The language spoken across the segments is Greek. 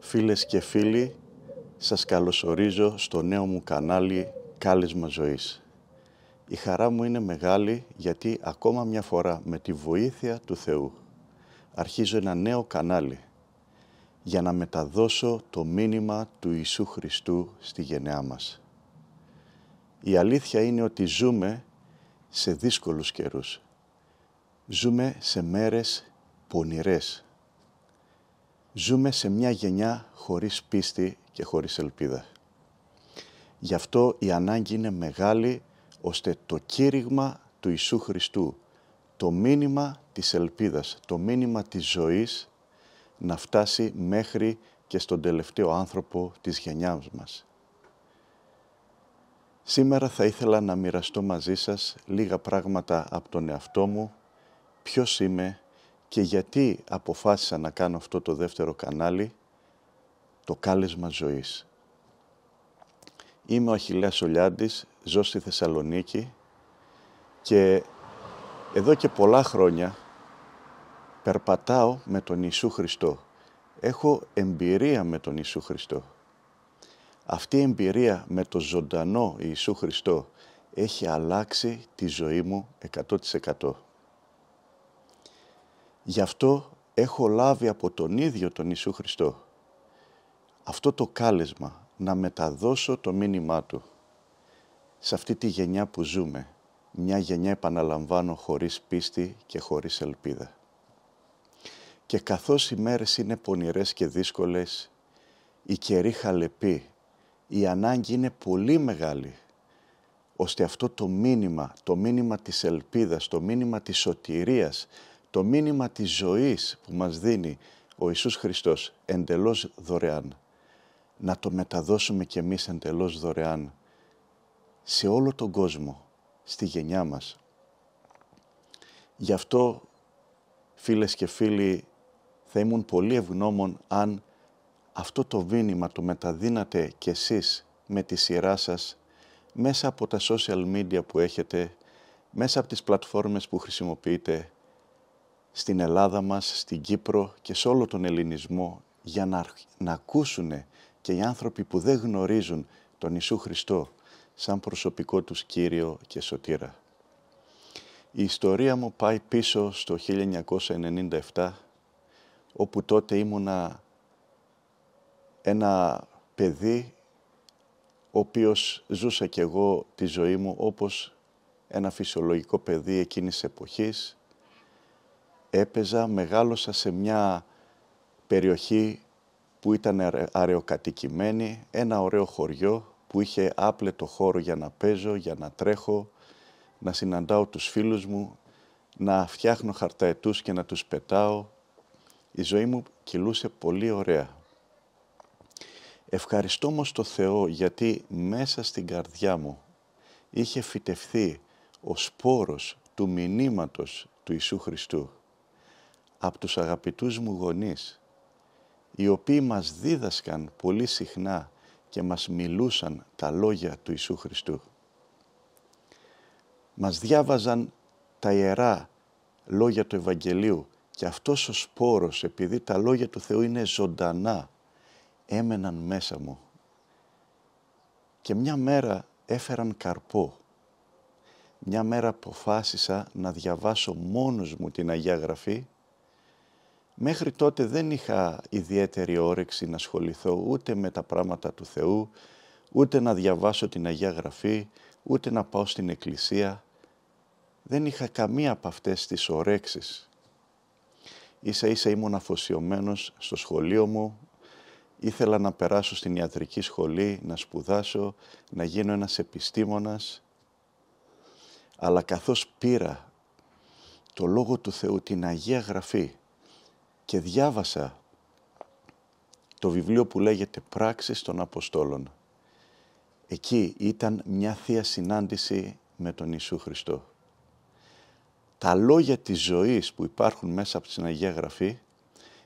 Φίλες και φίλοι, σας καλωσορίζω στο νέο μου κανάλι Κάλεσμα Ζωής. Η χαρά μου είναι μεγάλη γιατί ακόμα μια φορά με τη βοήθεια του Θεού αρχίζω ένα νέο κανάλι για να μεταδώσω το μήνυμα του Ιησού Χριστού στη γενεά μας. Η αλήθεια είναι ότι ζούμε σε δύσκολους καιρούς. Ζούμε σε μέρες πονηρές. Ζούμε σε μια γενιά χωρίς πίστη και χωρίς ελπίδα. Γι' αυτό η ανάγκη είναι μεγάλη ώστε το κήρυγμα του Ιησού Χριστού, το μήνυμα της ελπίδας, το μήνυμα της ζωής να φτάσει μέχρι και στον τελευταίο άνθρωπο της γενιάς μας. Σήμερα θα ήθελα να μοιραστώ μαζί σας λίγα πράγματα από τον εαυτό μου, ποιος είμαι και γιατί αποφάσισα να κάνω αυτό το δεύτερο κανάλι, το Κάλεσμα Ζωής. Είμαι ο Αχιλλέας Ολιάντης, ζω στη Θεσσαλονίκη και εδώ και πολλά χρόνια περπατάω με τον Ιησού Χριστό. Έχω εμπειρία με τον Ιησού Χριστό. Αυτή η εμπειρία με τον ζωντανό Ιησού Χριστό έχει αλλάξει τη ζωή μου 100%. Γι' αυτό έχω λάβει από τον ίδιο τον Ιησού Χριστό αυτό το κάλεσμα να μεταδώσω το μήνυμά Του σε αυτή τη γενιά που ζούμε. Μια γενιά, επαναλαμβάνω, χωρίς πίστη και χωρίς ελπίδα. Και καθώς οι μέρες είναι πονηρές και δύσκολες, οι καιροί χαλεποί, η ανάγκη είναι πολύ μεγάλη, ώστε αυτό το μήνυμα της ελπίδας, το μήνυμα της σωτηρίας, το μήνυμα της ζωής που μας δίνει ο Ιησούς Χριστός εντελώς δωρεάν, να το μεταδώσουμε κι εμείς εντελώς δωρεάν σε όλο τον κόσμο, στη γενιά μας. Γι' αυτό, φίλες και φίλοι, θα ήμουν πολύ ευγνώμων αν αυτό το μήνυμα το μεταδίνατε κι εσείς με τη σειρά σας μέσα από τα social media που έχετε, μέσα από τις πλατφόρμες που χρησιμοποιείτε στην Ελλάδα μας, στην Κύπρο και σε όλο τον ελληνισμό, για να ακούσουν και οι άνθρωποι που δεν γνωρίζουν τον Ιησού Χριστό σαν προσωπικό τους Κύριο και Σωτήρα. Η ιστορία μου πάει πίσω στο 1997, όπου τότε ήμουνα ένα παιδί, ο οποίος ζούσα κι εγώ τη ζωή μου όπως ένα φυσιολογικό παιδί εκείνης της εποχής. Έπαιζα, μεγάλωσα σε μια περιοχή που ήταν αραιοκατοικημένη, ένα ωραίο χωριό που είχε άπλετο χώρο για να παίζω, για να τρέχω, να συναντάω τους φίλους μου, να φτιάχνω χαρταετούς και να τους πετάω. Η ζωή μου κυλούσε πολύ ωραία. Ευχαριστώ όμως το Θεό γιατί μέσα στην καρδιά μου είχε φυτευθεί ο σπόρος του μηνύματος του Ιησού Χριστού από τους αγαπητούς μου γονείς, οι οποίοι μας δίδασκαν πολύ συχνά και μας μιλούσαν τα λόγια του Ιησού Χριστού. Μας διάβαζαν τα ιερά λόγια του Ευαγγελίου και αυτός ο σπόρος, επειδή τα λόγια του Θεού είναι ζωντανά, έμεναν μέσα μου. Και μια μέρα έφεραν καρπό. Μια μέρα αποφάσισα να διαβάσω μόνος μου την Αγία Γραφή. Μέχρι τότε δεν είχα ιδιαίτερη όρεξη να ασχοληθώ ούτε με τα πράγματα του Θεού, ούτε να διαβάσω την Αγία Γραφή, ούτε να πάω στην εκκλησία. Δεν είχα καμία από αυτές τις ορέξεις. Ίσα ίσα ήμουν αφοσιωμένος στο σχολείο μου, ήθελα να περάσω στην ιατρική σχολή, να σπουδάσω, να γίνω ένας επιστήμονας. Αλλά καθώς πήρα το Λόγο του Θεού, την Αγία Γραφή, και διάβασα το βιβλίο που λέγεται «Πράξεις των Αποστόλων», εκεί ήταν μια θεία συνάντηση με τον Ιησού Χριστό. Τα λόγια της ζωής που υπάρχουν μέσα από την Αγία Γραφή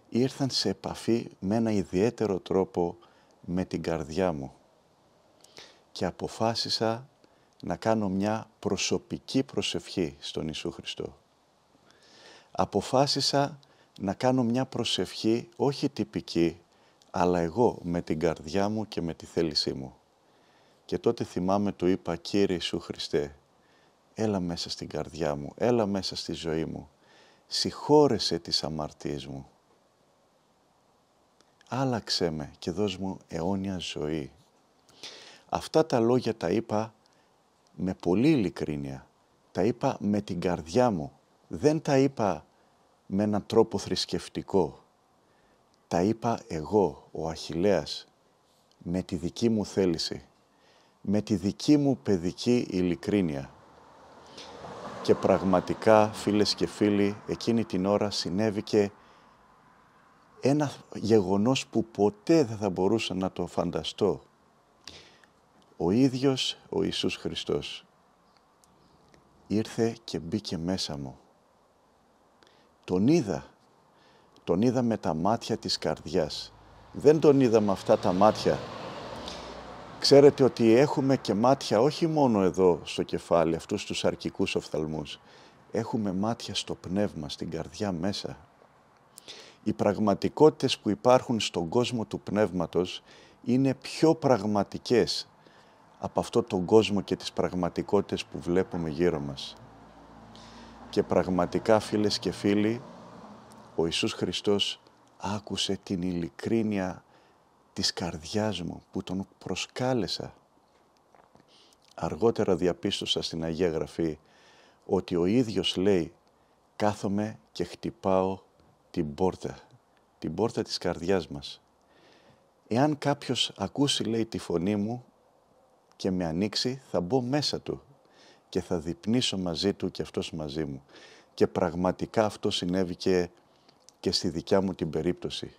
ήρθαν σε επαφή με ένα ιδιαίτερο τρόπο με την καρδιά μου και αποφάσισα να κάνω μια προσωπική προσευχή στον Ιησού Χριστό. Αποφάσισα να κάνω μια προσευχή όχι τυπική, αλλά εγώ με την καρδιά μου και με τη θέλησή μου. Και τότε θυμάμαι του είπα, Κύριε Ιησού Χριστέ, έλα μέσα στην καρδιά μου, έλα μέσα στη ζωή μου, συγχώρεσέ τις αμαρτίες μου. Άλλαξέ με και δώσ' μου αιώνια ζωή. Αυτά τα λόγια τα είπα με πολύ ειλικρίνεια. Τα είπα με την καρδιά μου. Δεν τα είπα με έναν τρόπο θρησκευτικό. Τα είπα εγώ, ο Αχιλλέας, με τη δική μου θέληση, με τη δική μου παιδική ειλικρίνεια. Και πραγματικά, φίλες και φίλοι, εκείνη την ώρα συνέβηκε ένα γεγονός που ποτέ δεν θα μπορούσα να το φανταστώ. Ο ίδιος ο Ιησούς Χριστός ήρθε και μπήκε μέσα μου. Τον είδα με τα μάτια της καρδιάς. Δεν τον είδα με αυτά τα μάτια. Ξέρετε ότι έχουμε και μάτια όχι μόνο εδώ στο κεφάλι, αυτούς τους αρκικούς οφθαλμούς. Έχουμε μάτια στο πνεύμα, στην καρδιά μέσα. Οι πραγματικότητες που υπάρχουν στον κόσμο του πνεύματος είναι πιο πραγματικές από αυτό τον κόσμο και τις πραγματικότητες που βλέπουμε γύρω μας. Και πραγματικά, φίλες και φίλοι, ο Ιησούς Χριστός άκουσε την ειλικρίνεια της καρδιάς μου που τον προσκάλεσα. Αργότερα διαπίστωσα στην Αγία Γραφή ότι ο ίδιος λέει «Κάθομαι και χτυπάω την πόρτα της καρδιάς μας. Εάν κάποιος ακούσει, λέει, τη φωνή μου και με ανοίξει, θα μπω μέσα του και θα διπνήσω μαζί του και αυτός μαζί μου». Και πραγματικά αυτό συνέβη και στη δικιά μου την περίπτωση.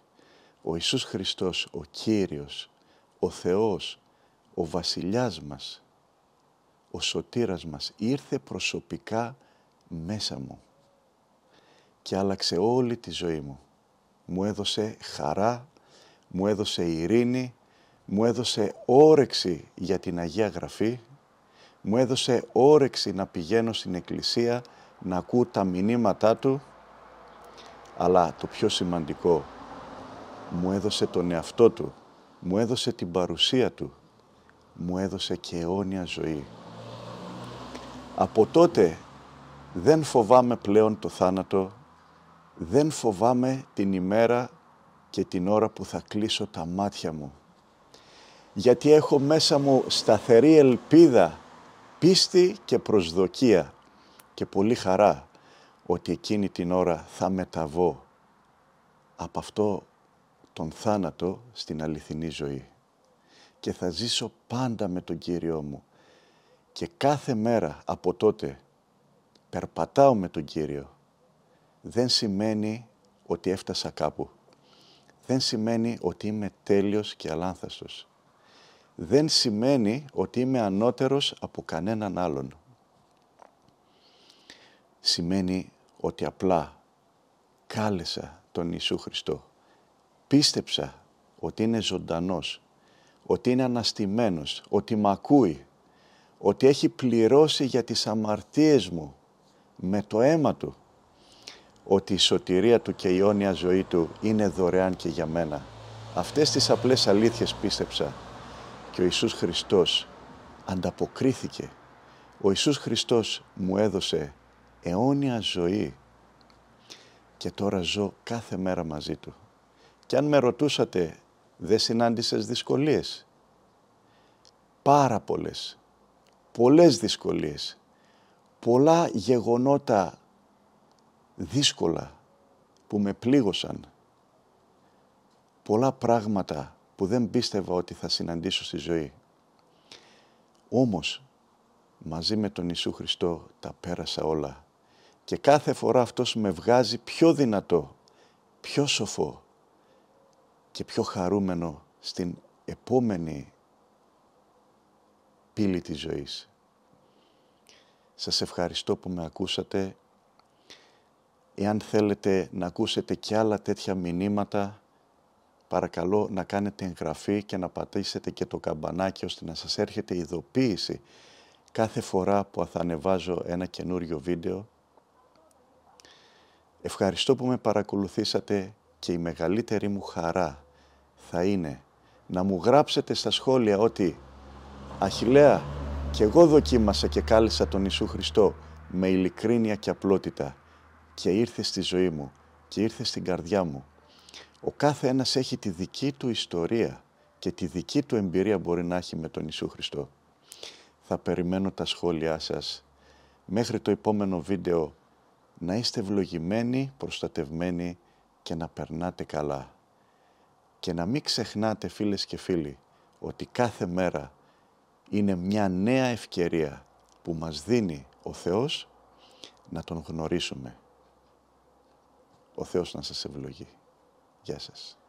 Ο Ιησούς Χριστός, ο Κύριος, ο Θεός, ο Βασιλιάς μας, ο Σωτήρας μας, ήρθε προσωπικά μέσα μου και άλλαξε όλη τη ζωή μου. Μου έδωσε χαρά, μου έδωσε ειρήνη, μου έδωσε όρεξη για την Αγία Γραφή, μου έδωσε όρεξη να πηγαίνω στην εκκλησία, να ακούω τα μηνύματά Του, αλλά το πιο σημαντικό, μου έδωσε τον εαυτό Του, μου έδωσε την παρουσία Του, μου έδωσε και αιώνια ζωή. Από τότε δεν φοβάμαι πλέον το θάνατο, δεν φοβάμαι την ημέρα και την ώρα που θα κλείσω τα μάτια μου. Γιατί έχω μέσα μου σταθερή ελπίδα, πίστη και προσδοκία και πολύ χαρά ότι εκείνη την ώρα θα μεταβώ από αυτό τον θάνατο στην αληθινή ζωή και θα ζήσω πάντα με τον Κύριό μου. Και κάθε μέρα από τότε περπατάω με τον Κύριο. Δεν σημαίνει ότι έφτασα κάπου. Δεν σημαίνει ότι είμαι τέλειος και αλάνθαστος. Δεν σημαίνει ότι είμαι ανώτερος από κανέναν άλλον. Σημαίνει ότι απλά κάλεσα τον Ιησού Χριστό. Πίστεψα ότι είναι ζωντανός, ότι είναι αναστημένος, ότι μ' ακούει, ότι έχει πληρώσει για τις αμαρτίες μου με το αίμα Του, ότι η σωτηρία Του και η αιώνια ζωή Του είναι δωρεάν και για μένα. Αυτές τις απλές αλήθειες πίστεψα και ο Ιησούς Χριστός ανταποκρίθηκε. Ο Ιησούς Χριστός μου έδωσε αιώνια ζωή και τώρα ζω κάθε μέρα μαζί Του. Και αν με ρωτούσατε, δεν συνάντησες δυσκολίες? Πάρα πολλές. Πολλές δυσκολίες. Πολλά γεγονότα δύσκολα που με πλήγωσαν. Πολλά πράγματα που δεν πίστευα ότι θα συναντήσω στη ζωή. Όμως, μαζί με τον Ιησού Χριστό τα πέρασα όλα. Και κάθε φορά Αυτός με βγάζει πιο δυνατό, πιο σοφό και πιο χαρούμενο στην επόμενη πύλη της ζωής. Σας ευχαριστώ που με ακούσατε. Εάν θέλετε να ακούσετε και άλλα τέτοια μηνύματα, παρακαλώ να κάνετε εγγραφή και να πατήσετε και το καμπανάκι ώστε να σας έρχεται ειδοποίηση κάθε φορά που θα ανεβάζω ένα καινούριο βίντεο. Ευχαριστώ που με παρακολουθήσατε και η μεγαλύτερη μου χαρά θα είναι να μου γράψετε στα σχόλια ότι «Αχιλλέα, κι εγώ δοκίμασα και κάλεσα τον Ιησού Χριστό με ειλικρίνεια και απλότητα και ήρθε στη ζωή μου και ήρθε στην καρδιά μου». Ο κάθε ένας έχει τη δική του ιστορία και τη δική του εμπειρία μπορεί να έχει με τον Ιησού Χριστό. Θα περιμένω τα σχόλιά σας. Μέχρι το επόμενο βίντεο να είστε ευλογημένοι, προστατευμένοι και να περνάτε καλά. Και να μην ξεχνάτε, φίλες και φίλοι, ότι κάθε μέρα είναι μια νέα ευκαιρία που μας δίνει ο Θεός να Τον γνωρίσουμε. Ο Θεός να σας ευλογεί. Γεια σας.